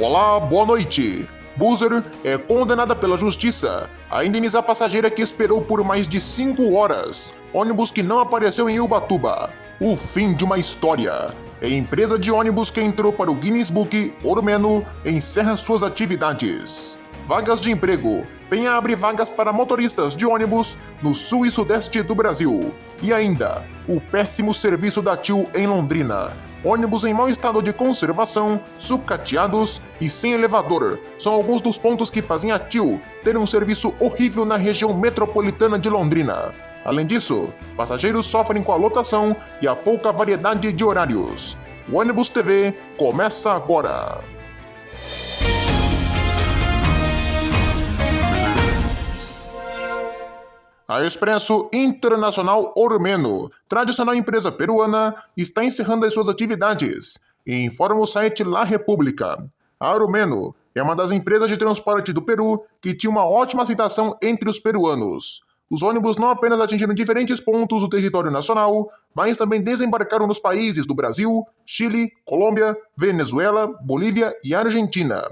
Olá, boa noite. Buzzer é condenada pela justiça a indenizar passageira que esperou por mais de 5 horas. Ônibus que não apareceu em Ubatuba. O fim de uma história. A empresa de ônibus que entrou para o Guinness Book, Ormeno, encerra suas atividades. Vagas de emprego. Penha abre vagas para motoristas de ônibus no sul e sudeste do Brasil. E ainda, o péssimo serviço da TIL em Londrina. Ônibus em mau estado de conservação, sucateados e sem elevador são alguns dos pontos que fazem a TIL ter um serviço horrível na região metropolitana de Londrina. Além disso, passageiros sofrem com a lotação e a pouca variedade de horários. O Ônibus TV começa agora. A Expresso Internacional Ormeno, tradicional empresa peruana, está encerrando as suas atividades, informa o site La República. A Ormeno é uma das empresas de transporte do Peru que tinha uma ótima aceitação entre os peruanos. Os ônibus não apenas atingiram diferentes pontos do território nacional, mas também desembarcaram nos países do Brasil, Chile, Colômbia, Venezuela, Bolívia e Argentina.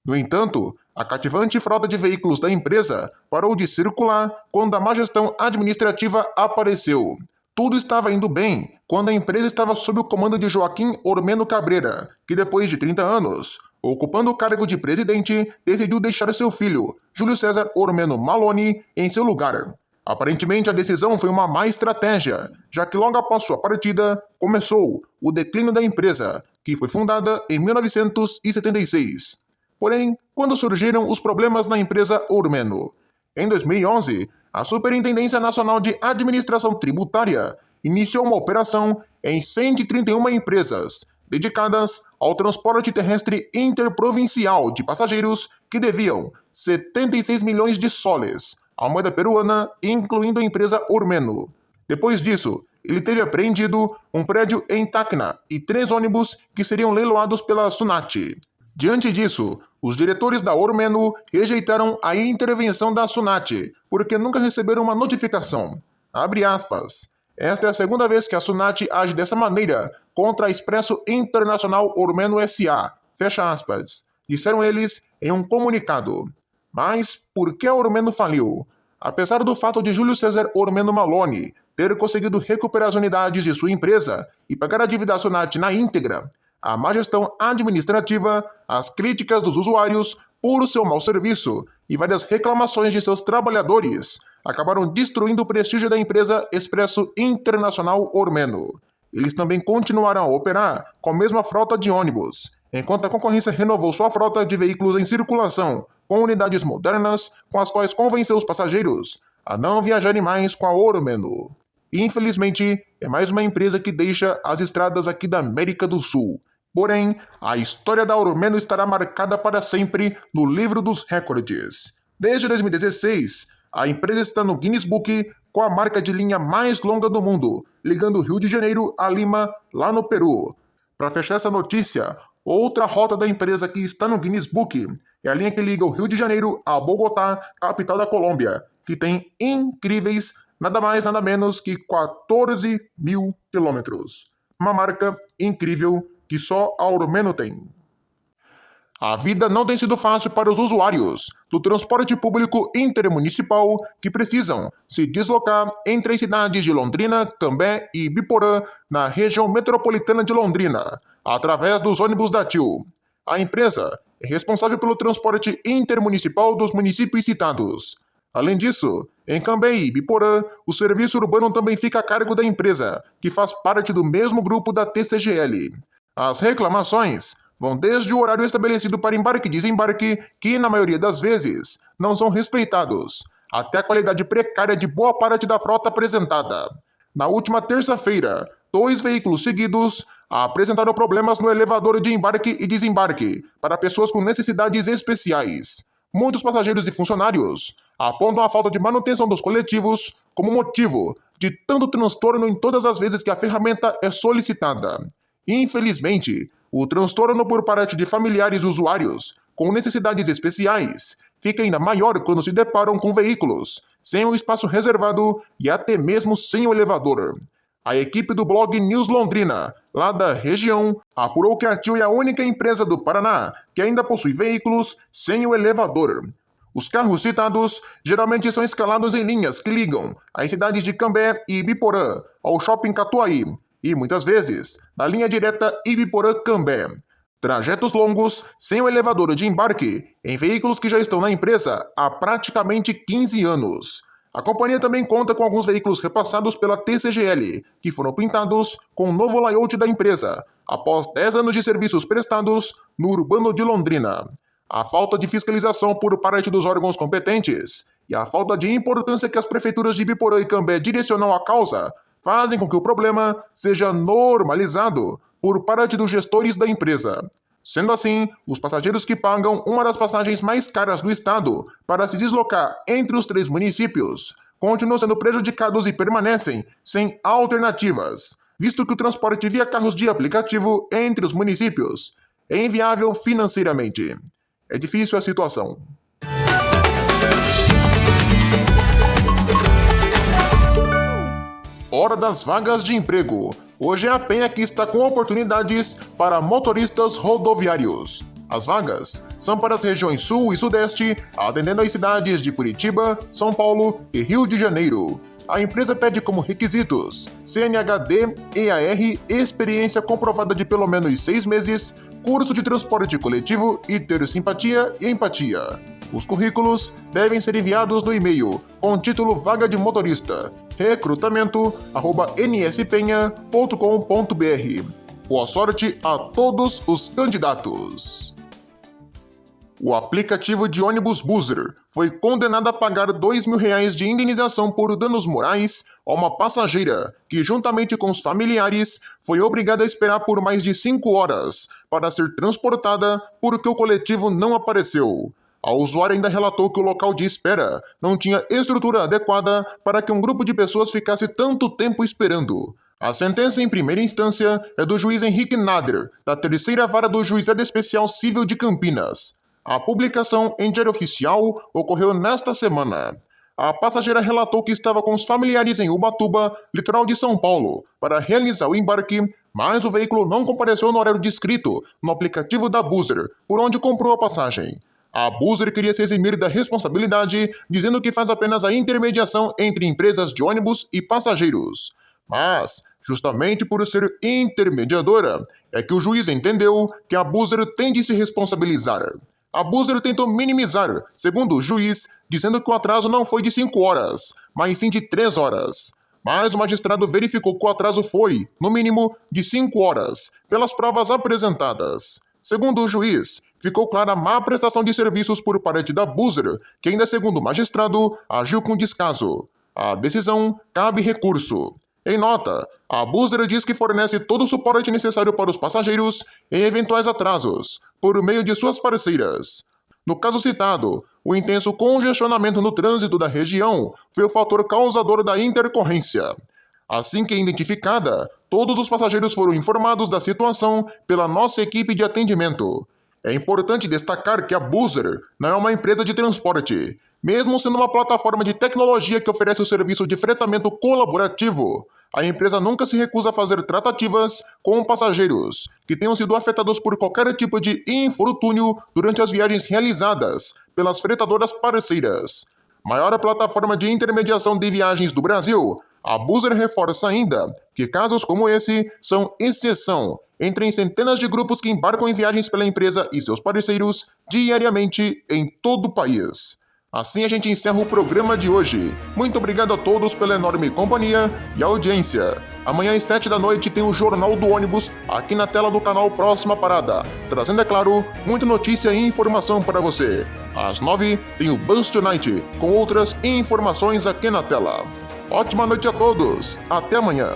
No entanto, a cativante frota de veículos da empresa parou de circular quando a má gestão administrativa apareceu. Tudo estava indo bem quando a empresa estava sob o comando de Joaquim Ormeno Cabreira, que depois de 30 anos, ocupando o cargo de presidente, decidiu deixar seu filho, Júlio César Ormeno Maloni, em seu lugar. Aparentemente, a decisão foi uma má estratégia, já que logo após sua partida, começou o declínio da empresa, que foi fundada em 1976. Porém, quando surgiram os problemas na empresa Ormeno? Em 2011, a Superintendência Nacional de Administração Tributária iniciou uma operação em 131 empresas dedicadas ao transporte terrestre interprovincial de passageiros que deviam 76 milhões de soles à moeda peruana, incluindo a empresa Ormeno. Depois disso, ele teve apreendido um prédio em Tacna e 3 ônibus que seriam leiloados pela Sunat. Diante disso, os diretores da Ormeno rejeitaram a intervenção da Sunat, porque nunca receberam uma notificação. Abre aspas. Esta é a segunda vez que a Sunat age dessa maneira contra a Expresso Internacional Ormeno S.A. Fecha aspas. Disseram eles em um comunicado. Mas por que a Ormeno faliu? Apesar do fato de Júlio César Ormeno Maloni ter conseguido recuperar as unidades de sua empresa e pagar a dívida à Sunat na íntegra, a má gestão administrativa, as críticas dos usuários por seu mau serviço e várias reclamações de seus trabalhadores acabaram destruindo o prestígio da empresa Expresso Internacional Ormeno. Eles também continuaram a operar com a mesma frota de ônibus, enquanto a concorrência renovou sua frota de veículos em circulação com unidades modernas com as quais convenceu os passageiros a não viajarem mais com a Ormeno. Infelizmente, é mais uma empresa que deixa as estradas aqui da América do Sul. Porém, a história da Ormeno estará marcada para sempre no livro dos recordes. Desde 2016, a empresa está no Guinness Book com a marca de linha mais longa do mundo, ligando o Rio de Janeiro a Lima, lá no Peru. Para fechar essa notícia, outra rota da empresa que está no Guinness Book é a linha que liga o Rio de Janeiro a Bogotá, capital da Colômbia, que tem incríveis nada mais nada menos que 14 mil quilômetros. Uma marca incrível que só a Ormeno tem. A vida não tem sido fácil para os usuários do transporte público intermunicipal que precisam se deslocar entre as cidades de Londrina, Cambé e Ibiporã, na região metropolitana de Londrina, através dos ônibus da TIL. A empresa é responsável pelo transporte intermunicipal dos municípios citados. Além disso, em Cambé e Ibiporã, o serviço urbano também fica a cargo da empresa, que faz parte do mesmo grupo da TCGL. As reclamações vão desde o horário estabelecido para embarque e desembarque, que na maioria das vezes não são respeitados, até a qualidade precária de boa parte da frota apresentada. Na última terça-feira, 2 veículos seguidos apresentaram problemas no elevador de embarque e desembarque para pessoas com necessidades especiais. Muitos passageiros e funcionários apontam a falta de manutenção dos coletivos como motivo de tanto transtorno em todas as vezes que a ferramenta é solicitada. Infelizmente, o transtorno por parte de familiares e usuários com necessidades especiais fica ainda maior quando se deparam com veículos sem o espaço reservado e até mesmo sem o elevador. A equipe do blog News Londrina lá da região, apurou que a TIL é a única empresa do Paraná que ainda possui veículos sem o elevador. Os carros citados geralmente são escalados em linhas que ligam as cidades de Cambé e Ibiporã ao shopping Catuaí e, muitas vezes, na linha direta Ibiporã-Cambé. Trajetos longos sem o elevador de embarque em veículos que já estão na empresa há praticamente 15 anos. A companhia também conta com alguns veículos repassados pela TCGL, que foram pintados com o novo layout da empresa, após 10 anos de serviços prestados no urbano de Londrina. A falta de fiscalização por parte dos órgãos competentes e a falta de importância que as prefeituras de Ibiporã e Cambé direcionam à causa fazem com que o problema seja normalizado por parte dos gestores da empresa. Sendo assim, os passageiros que pagam uma das passagens mais caras do estado para se deslocar entre os 3 municípios continuam sendo prejudicados e permanecem sem alternativas, visto que o transporte via carros de aplicativo entre os municípios é inviável financeiramente. É difícil a situação. Hora das vagas de emprego. Hoje é a Penha que está com oportunidades para motoristas rodoviários. As vagas são para as regiões Sul e Sudeste, atendendo às cidades de Curitiba, São Paulo e Rio de Janeiro. A empresa pede como requisitos CNHD, EAR, experiência comprovada de pelo menos 6 meses, curso de transporte coletivo e ter simpatia e empatia. Os currículos devem ser enviados no e-mail com o título Vaga de Motorista, recrutamento@nspenha.com.br. Boa sorte a todos os candidatos! O aplicativo de ônibus Buzzer foi condenado a pagar R$2.000 de indenização por danos morais a uma passageira que, juntamente com os familiares, foi obrigada a esperar por mais de 5 horas para ser transportada porque o coletivo não apareceu. A usuária ainda relatou que o local de espera não tinha estrutura adequada para que um grupo de pessoas ficasse tanto tempo esperando. A sentença em primeira instância é do juiz Henrique Nader, da 3ª Vara do Juizado Especial Civil de Campinas. A publicação em Diário Oficial ocorreu nesta semana. A passageira relatou que estava com os familiares em Ubatuba, litoral de São Paulo, para realizar o embarque, mas o veículo não compareceu no horário descrito no aplicativo da Buzzer, por onde comprou a passagem. A Buzzer queria se eximir da responsabilidade, dizendo que faz apenas a intermediação entre empresas de ônibus e passageiros. Mas, justamente por ser intermediadora, é que o juiz entendeu que a Buzzer tem de se responsabilizar. A Buzzer tentou minimizar, segundo o juiz, dizendo que o atraso não foi de 5 horas, mas sim de 3 horas. Mas o magistrado verificou que o atraso foi, no mínimo, de 5 horas, pelas provas apresentadas. Segundo o juiz, ficou clara a má prestação de serviços por parte da Buzzer, que ainda segundo o magistrado, agiu com descaso. A decisão cabe recurso. Em nota, a Buzzer diz que fornece todo o suporte necessário para os passageiros em eventuais atrasos, por meio de suas parceiras. No caso citado, o intenso congestionamento no trânsito da região foi o fator causador da intercorrência. Assim que identificada, todos os passageiros foram informados da situação pela nossa equipe de atendimento. É importante destacar que a Buzzer não é uma empresa de transporte, mesmo sendo uma plataforma de tecnologia que oferece o serviço de fretamento colaborativo. A empresa nunca se recusa a fazer tratativas com passageiros que tenham sido afetados por qualquer tipo de infortúnio durante as viagens realizadas pelas fretadoras parceiras. Maior plataforma de intermediação de viagens do Brasil, a Buzzer reforça ainda que casos como esse são exceção entre centenas de grupos que embarcam em viagens pela empresa e seus parceiros diariamente em todo o país. Assim a gente encerra o programa de hoje. Muito obrigado a todos pela enorme companhia e audiência. Amanhã às 7 da noite tem o Jornal do Ônibus aqui na tela do canal Próxima Parada, trazendo, é claro, muita notícia e informação para você. Às 9 tem o Bus Tonight, com outras informações aqui na tela. Ótima noite a todos. Até amanhã.